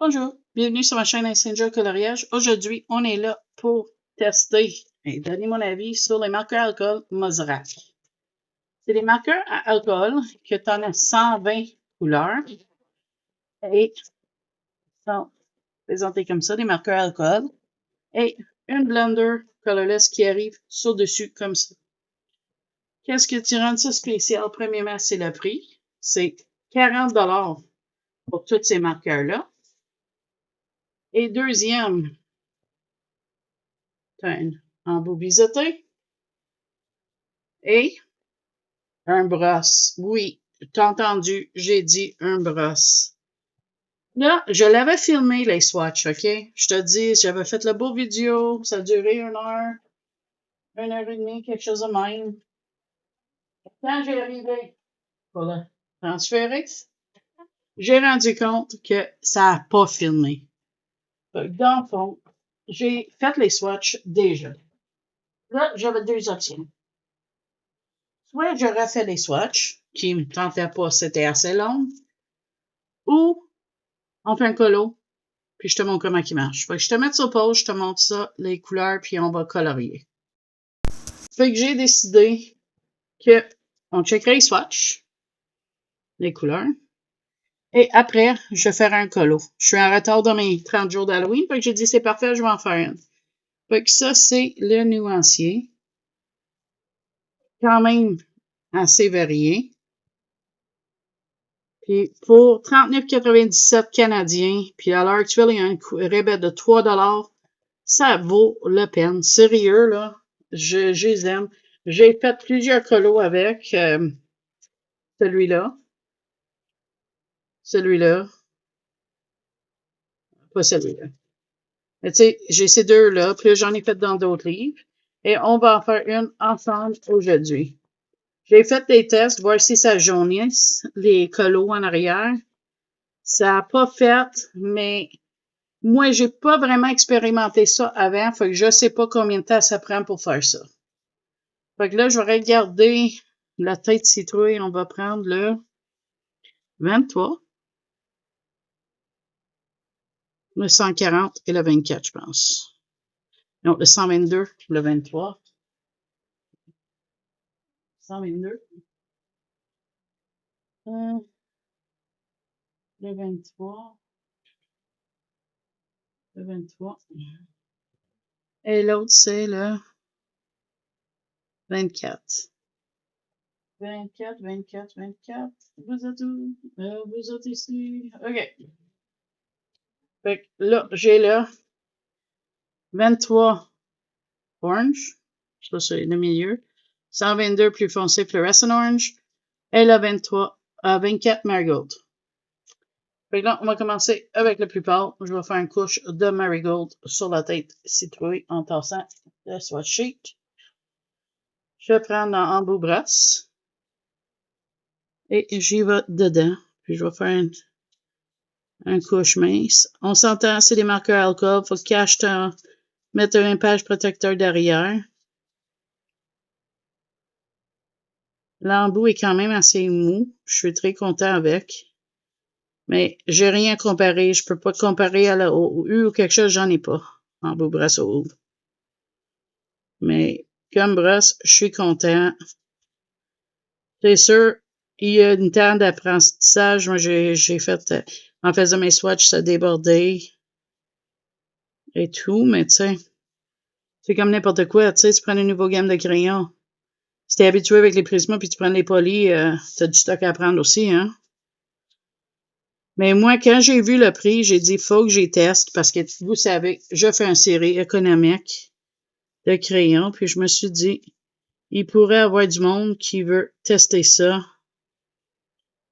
Bonjour, bienvenue sur ma chaîne Messenger Coloriage. Aujourd'hui, on est là pour tester et donner mon avis sur les marqueurs à alcool Mosrac. C'est des marqueurs à alcool que tu en as 120 couleurs et sont présentés comme ça, des marqueurs à alcool et une blender colorless qui arrive sur dessus comme ça. Qu'est-ce que tu rends ça spécial? Premièrement, c'est le prix. C'est 40 $ pour tous ces marqueurs-là. Et deuxième, tu as un embout biseauté et un brosse. Oui, t'as entendu, j'ai dit un brosse. Là, je l'avais filmé, les swatchs, OK? Je te dis, j'avais fait le beau vidéo, ça a duré 1 heure et demie, quelque chose de même. Quand j'ai arrivé pour le transférer, j'ai rendu compte que ça n'a pas filmé. Dans le fond, j'ai fait les swatchs déjà. Là, j'avais deux options. Soit je refais les swatchs, qui ne me tentaient pas, c'était assez long, ou on fait un colo, puis je te montre comment il marche. Fait que je te mets sur pause, je te montre ça, les couleurs, puis on va colorier. Fait que j'ai décidé que on checkerait les swatchs, les couleurs, et après, je ferai un colo. Je suis en retard dans mes 30 jours d'Halloween, fait que j'ai dit c'est parfait, je vais en faire une. Fait que ça, c'est le nuancier. Quand même assez varié. Puis pour 39,97 canadiens, puis à l'heure actuelle, il y a un rabais de 3 $, ça vaut la peine. Sérieux, là, je les aime. J'ai fait plusieurs colos avec celui-là, pas celui-là. Mais tu sais, j'ai ces deux-là, puis j'en ai fait dans d'autres livres. Et on va en faire une ensemble aujourd'hui. J'ai fait des tests, voir si ça jaunisse, les colos en arrière. Ça n'a pas fait, mais moi, j'ai pas vraiment expérimenté ça avant, fait que je sais pas combien de temps ça prend pour faire ça. Fait que là, je vais regarder la tête citrouille. On va prendre le 23, le 140 et le 24, je pense. Non, le 122, le 23. 122. Le 23. Le 23. Et l'autre, c'est le 24. 24, 24, 24. Vous êtes où? Vous êtes ici. OK. Fait que là, j'ai le 23 orange. Ça, c'est le milieu. 122 plus foncé fluorescent orange. Et le 24 marigold. Fait que là, on va commencer avec le plus pâle. Je vais faire une couche de marigold sur la tête citrouille en tassant le swatch sheet. Je vais prendre en bout brosse. Et j'y vais dedans. Puis je vais faire une couche mince. On s'entend, c'est des marqueurs alcool. Faut que mettre un page protecteur derrière. L'embout est quand même assez mou. Je suis très content avec. Mais j'ai rien comparé. Je peux pas comparer au U ou quelque chose, j'en ai pas. Embout brosse au U. Mais comme brosse, je suis content. C'est sûr, il y a une temps d'apprentissage. Moi, j'ai fait, en faisant mes swatchs, ça débordait et tout, mais tu sais, c'est comme n'importe quoi. Tu sais, tu prends une nouvelle gamme de crayons. Si t'es habitué avec les Prisma puis tu prends les polis, t'as du stock à prendre aussi, hein. Mais moi, quand j'ai vu le prix, j'ai dit, faut que j'y teste parce que vous savez, je fais une série économique de crayons, puis je me suis dit, il pourrait y avoir du monde qui veut tester ça,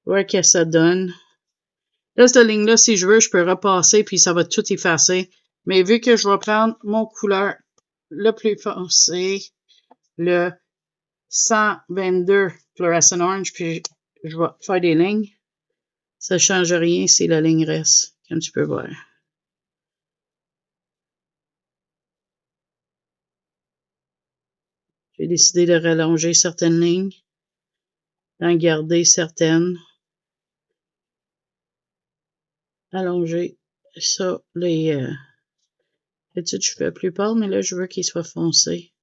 voir ce que ça donne. Là, cette ligne-là, si je veux, je peux repasser puis ça va tout effacer. Mais vu que je vais prendre mon couleur le plus foncé, le 122 fluorescent orange, puis je vais faire des lignes, ça ne change rien si la ligne reste, comme tu peux voir. J'ai décidé de rallonger certaines lignes, d'en garder certaines. Allonger ça, d'habitude, je fais plus pâle, mais là, je veux qu'il soit foncé.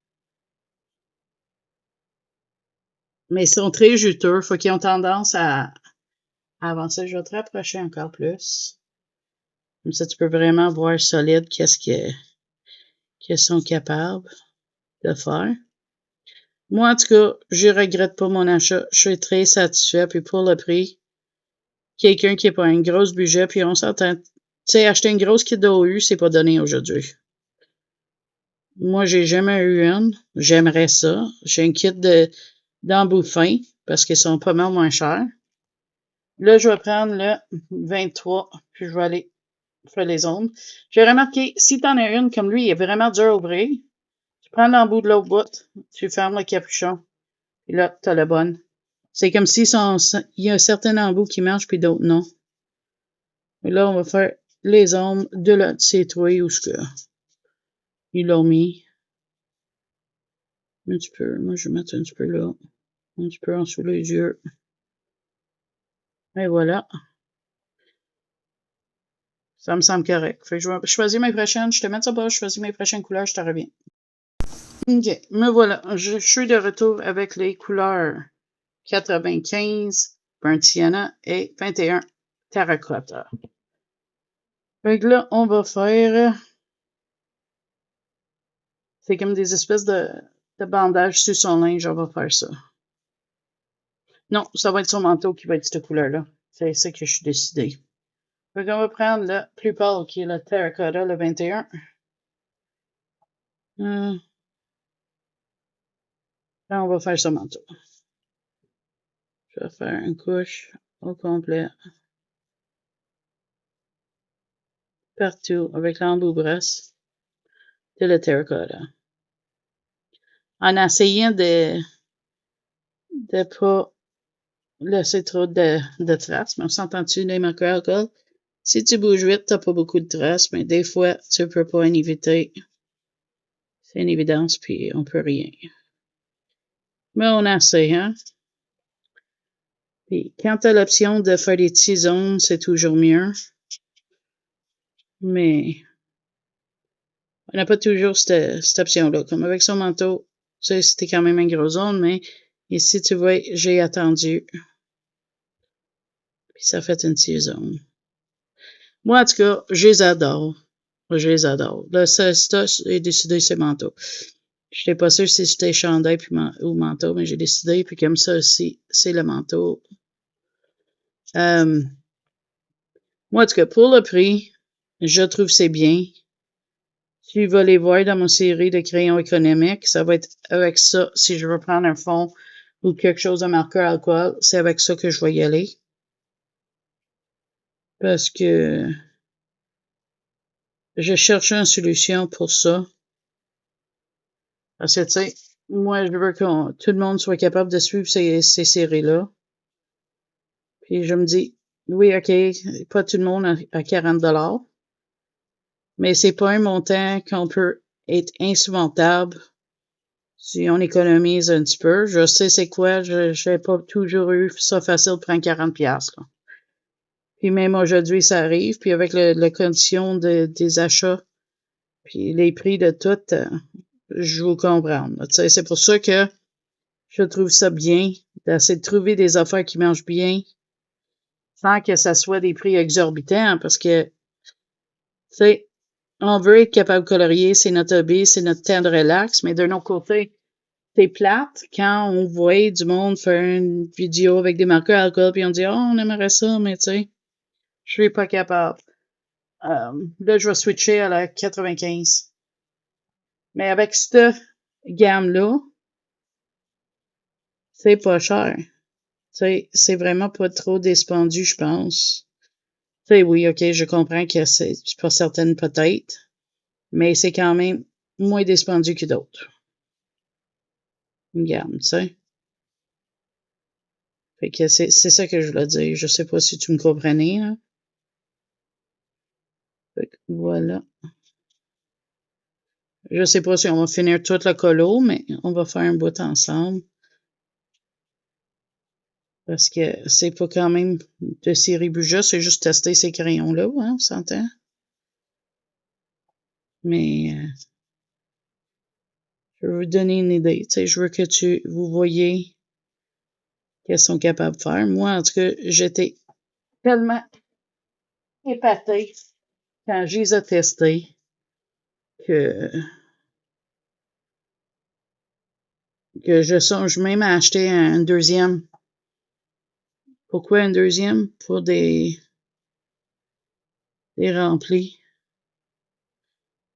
Mais ils sont très juteux. Faut qu'ils ont tendance à avancer. Je vais te rapprocher encore plus. Comme ça, tu peux vraiment voir solide qu'est-ce qu'ils sont capables de faire. Moi, en tout cas, je regrette pas mon achat. Je suis très satisfait. Puis pour le prix, quelqu'un qui n'a pas un gros budget, puis on s'entend. Tu sais, acheter une grosse kit d'OU, c'est pas donné aujourd'hui. Moi, j'ai jamais eu une. J'aimerais ça. J'ai une kit d'embout fin parce qu'ils sont pas mal moins chers. Là, je vais prendre le 23, puis je vais aller faire les ongles. J'ai remarqué, si tu en as une comme lui, il est vraiment dur à ouvrir. Tu prends l'embout de l'autre bout, tu fermes le capuchon, et là, tu as la bonne. C'est comme si il y a certains embouts qui marchent, puis d'autres non. Et là, on va faire les ongles de ces trois où ce que ils l'ont mis. Un petit peu. Moi, je vais mettre un petit peu là. Un petit peu en dessous les yeux. Et voilà. Ça me semble correct. Fait que je vais choisir mes prochaines. Je te mets ça bas, je choisis mes prochaines couleurs, je te reviens. OK. Me voilà. Je suis de retour avec les couleurs 95, Burnt Sienna et 21, Terracotta. Fait que là, on va faire... C'est comme des espèces de bandages sur son linge. On va faire ça. Non, ça va être son manteau qui va être cette couleur-là. C'est ça que je suis décidée. Fait qu'on va prendre le plus pâle qui est le Terracotta, le 21. Là, on va faire ce manteau. Je vais faire une couche au complet. Partout avec l'embout brosse de le Terracotta. En essayant de pas laisser trop de traces. Mais on s'entend-tu des marqueurs alcool? Si tu bouges vite, t'as pas beaucoup de traces, mais des fois, tu peux pas en éviter. C'est une évidence, puis on peut rien. Mais on essaie, hein? Puis quand tu as l'option de faire des petits zones, c'est toujours mieux. Mais on n'a pas toujours cette option-là. Comme avec son manteau, tu sais, c'était quand même une grosse zone, mais ici, tu vois, j'ai attendu. Puis ça fait une petite zone. Moi, en tout cas, je les adore. Je les adore. Là, ça, j'ai décidé c'est manteau. Je n'étais pas sûre si c'était chandail ou manteau, mais j'ai décidé. Puis comme ça aussi, c'est le manteau. Moi, en tout cas, pour le prix, je trouve que c'est bien. Tu vas les voir dans mon série de crayons économiques. Ça va être avec ça. Si je veux prendre un fond ou quelque chose de marqueur alcool, c'est avec ça que je vais y aller. Parce que je cherche une solution pour ça. Parce que, tu sais, moi, je veux que tout le monde soit capable de suivre ces séries-là. Puis je me dis, oui, OK, pas tout le monde à 40 $, mais c'est pas un montant qu'on peut être insurmontable si on économise un petit peu. Je sais c'est quoi, je n'ai pas toujours eu ça facile de prendre 40$. Là. Puis même aujourd'hui, ça arrive. Puis avec la condition des achats, puis les prix de tout, je vous comprends. C'est pour ça que je trouve ça bien d'essayer de trouver des affaires qui marchent bien sans que ça soit des prix exorbitants parce que, tu sais, on veut être capable de colorier, c'est notre hobby, c'est notre temps de relax, mais d'un autre côté, c'est plate quand on voit du monde faire une vidéo avec des marqueurs alcool puis on dit « Oh, on aimerait ça, mais tu sais, je suis pas capable. » Là, je vais switcher à la 95. Mais avec cette gamme-là, c'est pas cher. C'est vraiment pas trop dispendieux, je pense. Tu sais, oui, OK, je comprends que c'est pas certaines peut-être, mais c'est quand même moins dispendieux que d'autres. Une gamme, tu sais. Fait que c'est ça que je voulais dire. Je sais pas si tu me comprenais, là. Fait que voilà. Je sais pas si on va finir tout le colo, mais on va faire un bout ensemble. Parce que c'est pas quand même de série budget, c'est juste tester ces crayons-là, hein, on s'entend? Mais je veux vous donner une idée. Tu sais, je veux que vous voyez qu'elles sont capables de faire. Moi, en tout cas, j'étais tellement épatée quand je les ai testées que, que je songe même à acheter un deuxième. Pourquoi un deuxième? Pour des remplis.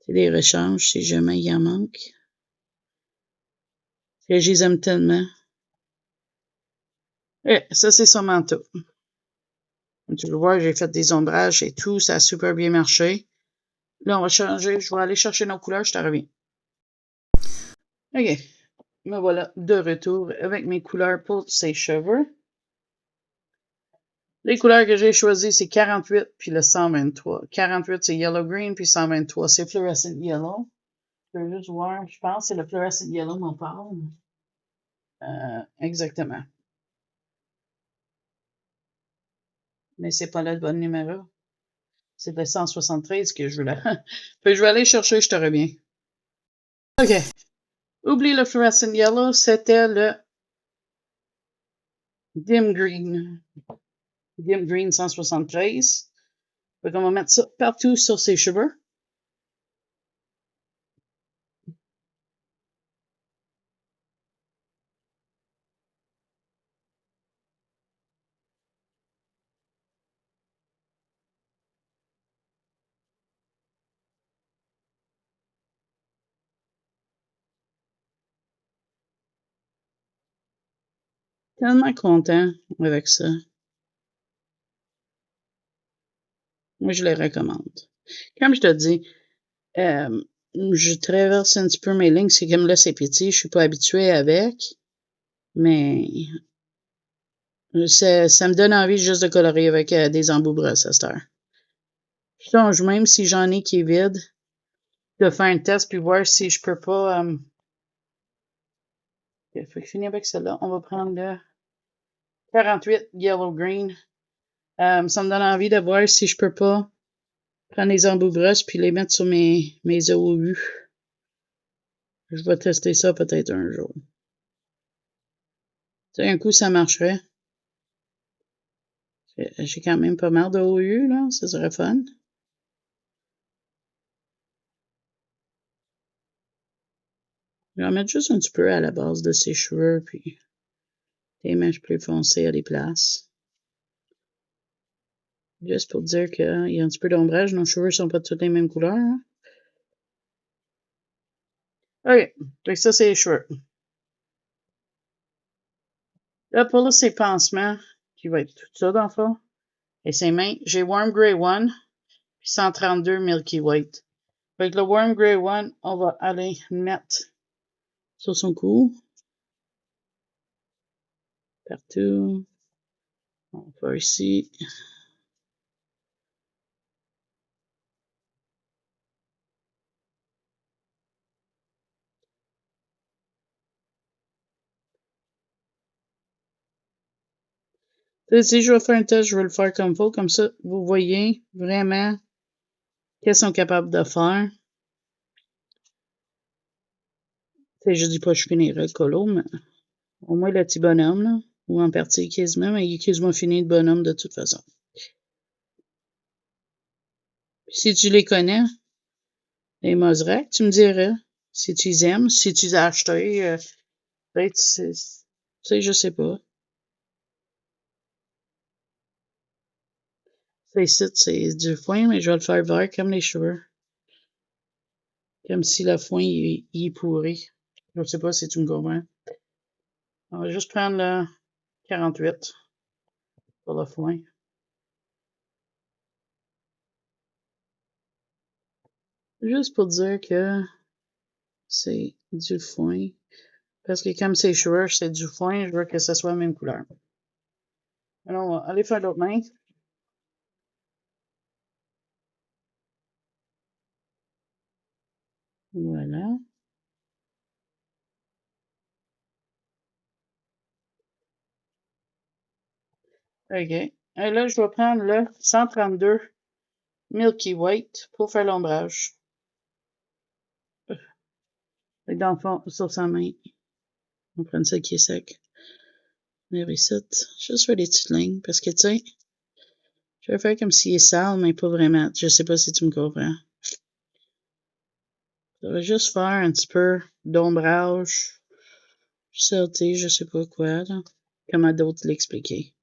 C'est des rechanges si jamais il en manque. Que je les aime tellement. Ça, c'est sûrement tout. Comme tu peux voir, j'ai fait des ombrages et tout. Ça a super bien marché. Là, on va changer. Je vais aller chercher nos couleurs. Je te reviens. OK. Me voilà de retour avec mes couleurs pour ses cheveux. Les couleurs que j'ai choisies, c'est 48 puis le 123. 48, c'est Yellow Green, puis 123, c'est Fluorescent Yellow. Je peux juste voir, je pense que c'est le Fluorescent Yellow m'en parle. Exactement. Mais c'est pas là le bon numéro. C'est le 173 que je veux là. Puis je vais aller chercher, je te reviens. OK. Oublie le Fluorescent Yellow, c'était le Dim Green. Dim Green 173. Fait qu'on va mettre ça partout sur ses cheveux. Tellement content avec ça. Moi, je les recommande. Comme je te dis, je traverse un petit peu mes lignes. C'est comme là, c'est petit. Je suis pas habituée avec. Mais ça me donne envie juste de colorer avec des embouts brosses à cette heure. Je songe même, si j'en ai qui est vide, de faire un test puis voir si je peux pas. Faut que je finisse avec celle-là. On va prendre le 48 Yellow Green. Ça me donne envie de voir si je peux pas prendre les embouts brosses puis les mettre sur mes OU. Je vais tester ça peut-être un jour. Tu sais, un coup, ça marcherait. J'ai quand même pas mal de OU, là. Ça serait fun. Je vais en mettre juste un petit peu à la base de ses cheveux, puis des mèches plus foncées à des places. Juste pour dire qu'il y a un petit peu d'ombrage. Nos cheveux sont pas toutes les mêmes couleurs. Hein? OK. Donc ça, c'est les cheveux. Là, pour là, ses pansements, qui va être tout ça, dans le fond. Et ses mains, j'ai Warm Grey 1, puis 132 Milky White. Avec le Warm Grey 1, on va aller mettre sur son cou. Partout. On va ici. Si je vais faire un test, je vais le faire comme il faut. Comme ça, vous voyez vraiment qu'elles sont capables de faire. Je dis pas que je finirai le colo, mais au moins le petit bonhomme, là, ou en partie quasiment, mais il est quasiment fini le bonhomme de toute façon. Puis si tu les connais, les Mosrec, tu me dirais si tu les aimes, si tu les as achetés, peut-être, tu sais, je sais pas. C'est du foin, mais je vais le faire vert comme les cheveux. Comme si le foin, il est pourri. Je sais pas si tu me comprends. On va juste prendre le 48 pour le foin. Juste pour dire que c'est du foin. Parce que comme c'est cheveux, c'est du foin, je veux que ce soit la même couleur. Alors, on va aller faire l'autre main. Voilà. OK. Et là, je vais prendre le 132 Milky White pour faire l'ombrage. Fait que dans le fond, sur sa main, on prend ça qui est sec. On récite. Juste faire des petites lignes parce que, tu sais, je vais faire comme s'il est sale, mais pas vraiment. Je sais pas si tu me comprends. Ça va juste faire un petit peu d'ombrage, sauter, je sais pas quoi, là. Comment d'autres l'expliquer.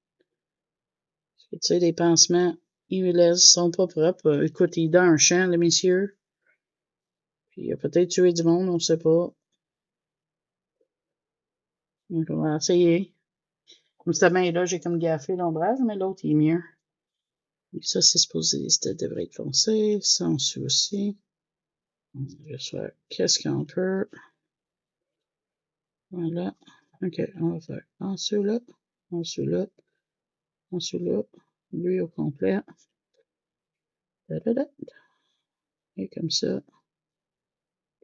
Parce que, tu sais, les pansements, ils sont pas propres. Écoute, il est dans un champ, le monsieur. Puis il a peut-être tué du monde, on sait pas. Donc, on va essayer. Comme cette main-là, j'ai comme gaffé l'ombrage, mais l'autre, il est mieux. Et ça, c'est supposé, ça devrait être foncé. Ça, on suit aussi. On va juste faire qu'est-ce qu'on peut. Voilà. OK, on va faire en dessous là, en dessous là, en dessous là, lui au complet. Et comme ça,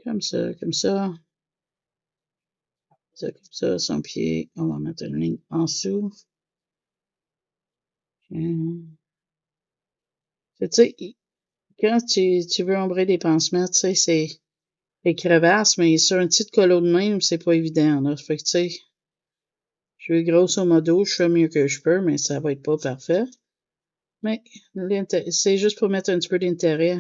comme ça, comme ça. Ça, comme ça, son pied, on va mettre une ligne en dessous. Tu sais, quand tu veux ombrer des pansements, tu sais, c'est les crevasses, mais sur un petit colo de même, c'est pas évident, là. Fait que, tu sais, je vais grosso modo, je fais mieux que je peux, mais ça va être pas parfait. Mais c'est juste pour mettre un petit peu d'intérêt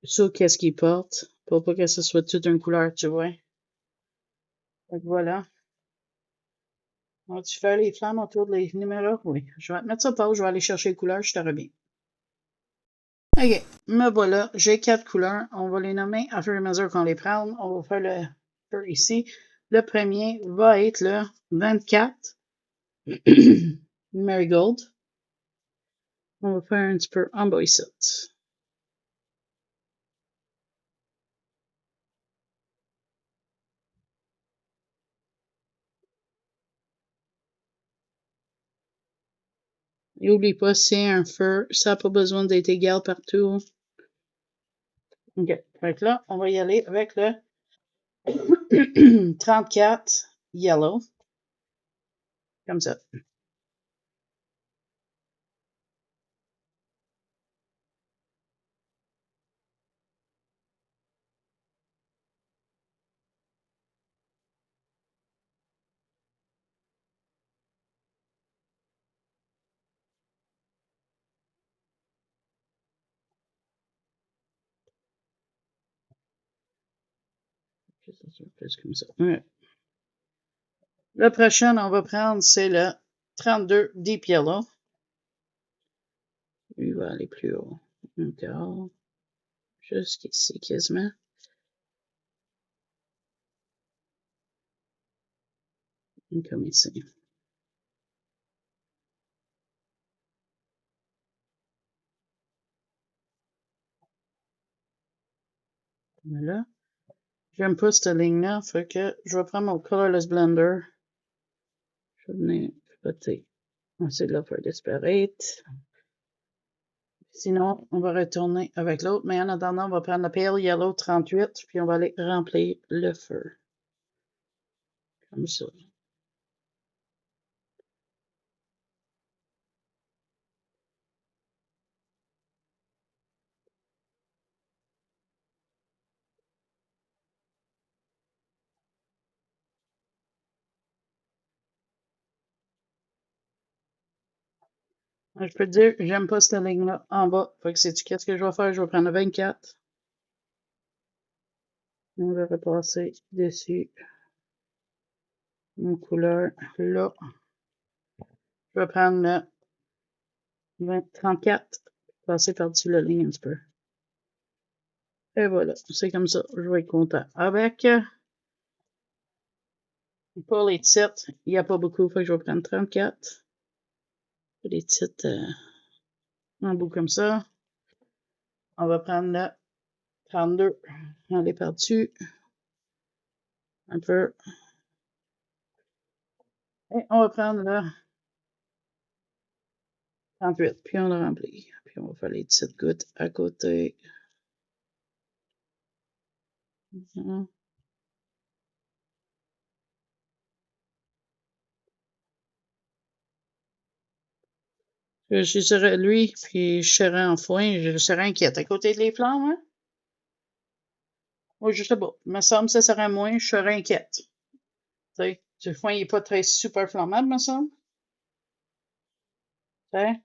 sur qu'est-ce qu'il porte, pour pas que ce soit toute une couleur, tu vois. Donc voilà. On va-tu faire les flammes autour des numéros? Oui. Je vais te mettre ça pause, je vais aller chercher les couleurs, je te reviens. OK, me voilà, j'ai 4 couleurs. On va les nommer à fur et à mesure qu'on les prend. On va faire le feu ici. Le premier va être le 24 Marigold. On va faire un petit peu en bas ici. Et oublie pas, c'est un feu. Ça n'a pas besoin d'être égal partout. OK. Fait que là, on va y aller avec le 34 Yellow. Comme ça. Plus comme ça. Ouais. Le prochain, on va prendre, c'est le 32 Deep Yellow. Lui va aller plus haut. Encore. Jusqu'ici, quasiment. Comme ici. Voilà. J'aime pas cette ligne-là, fait que je vais prendre mon Colorless Blender. Je vais venir spotter. On va essayer de le faire disparaître. Sinon, on va retourner avec l'autre, mais en attendant, on va prendre le Pale Yellow 38, puis on va aller remplir le feu. Comme ça. Je peux te dire, j'aime pas cette ligne-là en bas. Fait que sais-tu qu'est-ce que je vais faire? Je vais prendre le 24. On va repasser dessus mon couleur là. Je vais prendre le 34. Passer par-dessus la ligne un petit peu. Et voilà, c'est comme ça. Je vais être content. Avec, pour les titres, il n'y a pas beaucoup. Fait que je vais prendre 34. Les titres en bout comme ça. On va prendre le 32. Aller par-dessus. Un peu. Et on va prendre le 38. Puis on le remplit. Puis on va faire les petites gouttes à côté. Je serais lui, puis je serais en foin, je serais inquiète. À côté de les flammes, hein? Oui, je sais pas. Il me semble que ça serait moins, je serais inquiète. Tu sais, le foin, il n'est pas très super flammable, me semble. Ouais.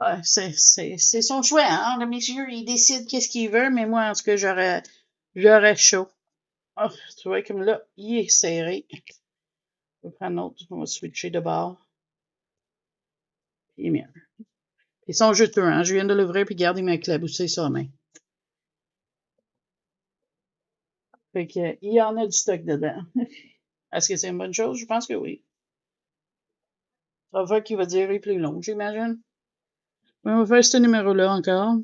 Ouais, c'est son choix, hein. Le monsieur, il décide qu'est-ce qu'il veut, mais moi, en tout cas, j'aurais chaud. Oh, tu vois, comme là, il est serré. Je vais prendre un autre. On va switcher de bord. Il est mieux. Ils sont juteux, hein. Je viens de l'ouvrir, puis regarde, il m'a éclaboussé sur la main. Fait que, il y en a du stock dedans. Est-ce que c'est une bonne chose? Je pense que oui. Ça va faire qu'il va durer plus long, j'imagine. Mais on va faire ce numéro-là encore.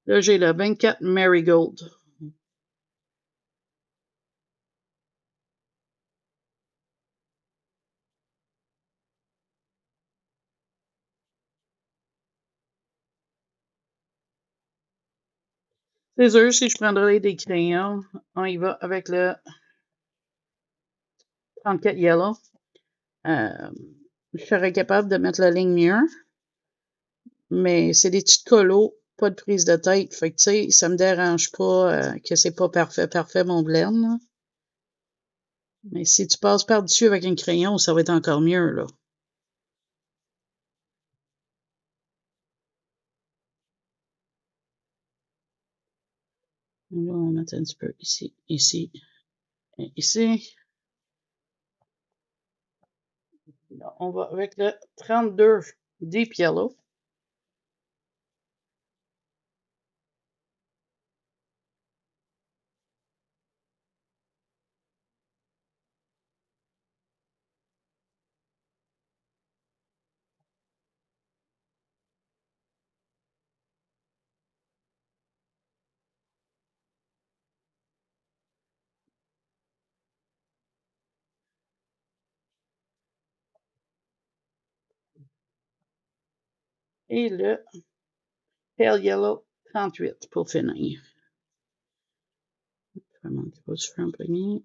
Là, j'ai le 24 Marigold. C'est sûr, si je prendrais des crayons, on y va avec le 34 Yellow. Je serais capable de mettre la ligne mieux, mais c'est des petites colos, pas de prise de tête. Fait que, tu sais, ça me dérange pas que c'est pas parfait, mon blend. Là. Mais si tu passes par-dessus avec un crayon, ça va être encore mieux, là. Là, on va mettre un petit peu ici, ici, et ici. Là, on va avec le 32 Deep Yellow. Et le Pale Yellow 38 pour finir. Vraiment, tu vas se faire un pogné.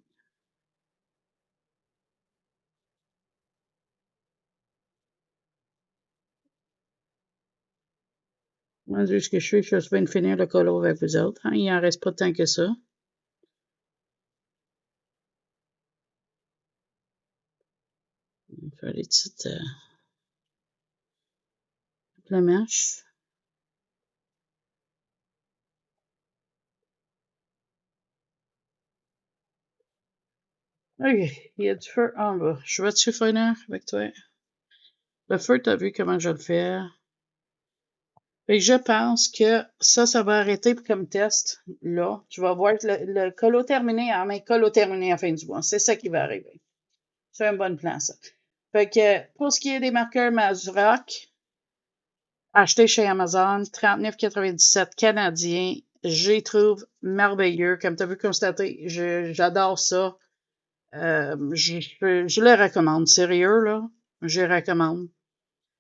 Moi, de ce que je suis bien de finir le colo avec vous autres. Hein? Il en reste pas tant que ça. On va faire les petites flamèches. OK, il y a du feu en bas. Je vais-tu finir avec toi? Le feu, t'as vu comment je le fais? Fait que je pense que ça va arrêter comme test. Là, tu vas voir le colo terminé en main, colo terminé à la fin du mois. C'est ça qui va arriver. C'est un bon plan, ça. Fait que pour ce qui est des marqueurs Mazrock, acheté chez Amazon, 39,97 canadiens. Je les trouve merveilleux. Comme tu as pu constater, j'adore ça. Je les recommande. Sérieux, là. Je les recommande.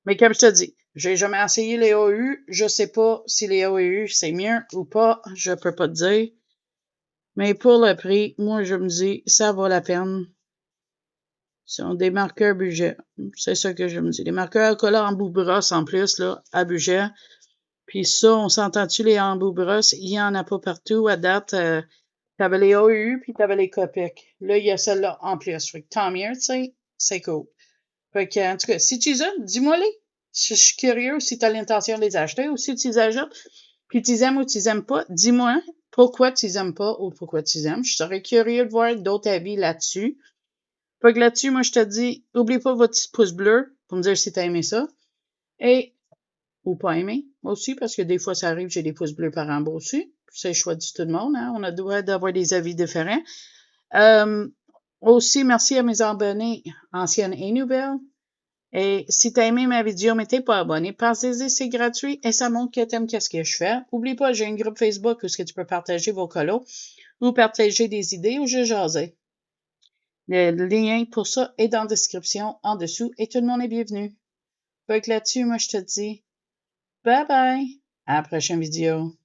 Mais comme je te dis, j'ai jamais essayé les AU. Je sais pas si les AU, c'est mieux ou pas. Je peux pas te dire. Mais pour le prix, moi, je me dis, ça vaut la peine. Ce sont des marqueurs budget. C'est ça que je me dis. Les marqueurs à couleur en bout brosse, en plus, là, à budget. Puis ça, on s'entend-tu, les embout brosses? Il y en a pas partout à date. T'avais les AU, puis t'avais les Copic. Là, il y a celle-là en plus. Fait que tant mieux, tu sais, c'est cool. Fait que, en tout cas, si tu les as, dis-moi-les. Je suis curieux si tu as l'intention de les acheter ou si tu les achètes. Puis tu les aimes ou tu les aimes pas. Dis-moi pourquoi tu les aimes pas ou pourquoi tu les aimes. Je serais curieux de voir d'autres avis là-dessus. Fait que là-dessus, moi, je te dis, oublie pas votre petit pouce bleu pour me dire si t'as aimé ça. Et ou pas aimé aussi, parce que des fois, ça arrive, j'ai des pouces bleus par en bas aussi. C'est le choix de tout le monde, hein? On a le droit d'avoir des avis différents. Aussi, merci à mes abonnés anciennes et nouvelles. Et si t'as aimé ma vidéo, mais t'es pas abonné, passez-y, c'est gratuit et ça montre que t'aimes qu'est-ce que je fais. Oublie pas, j'ai un groupe Facebook où ce que tu peux partager vos colos ou partager des idées ou juste jaser. Le lien pour ça est dans la description en dessous et tout le monde est bienvenu. Fait que là-dessus, moi, je te dis bye bye. À la prochaine vidéo.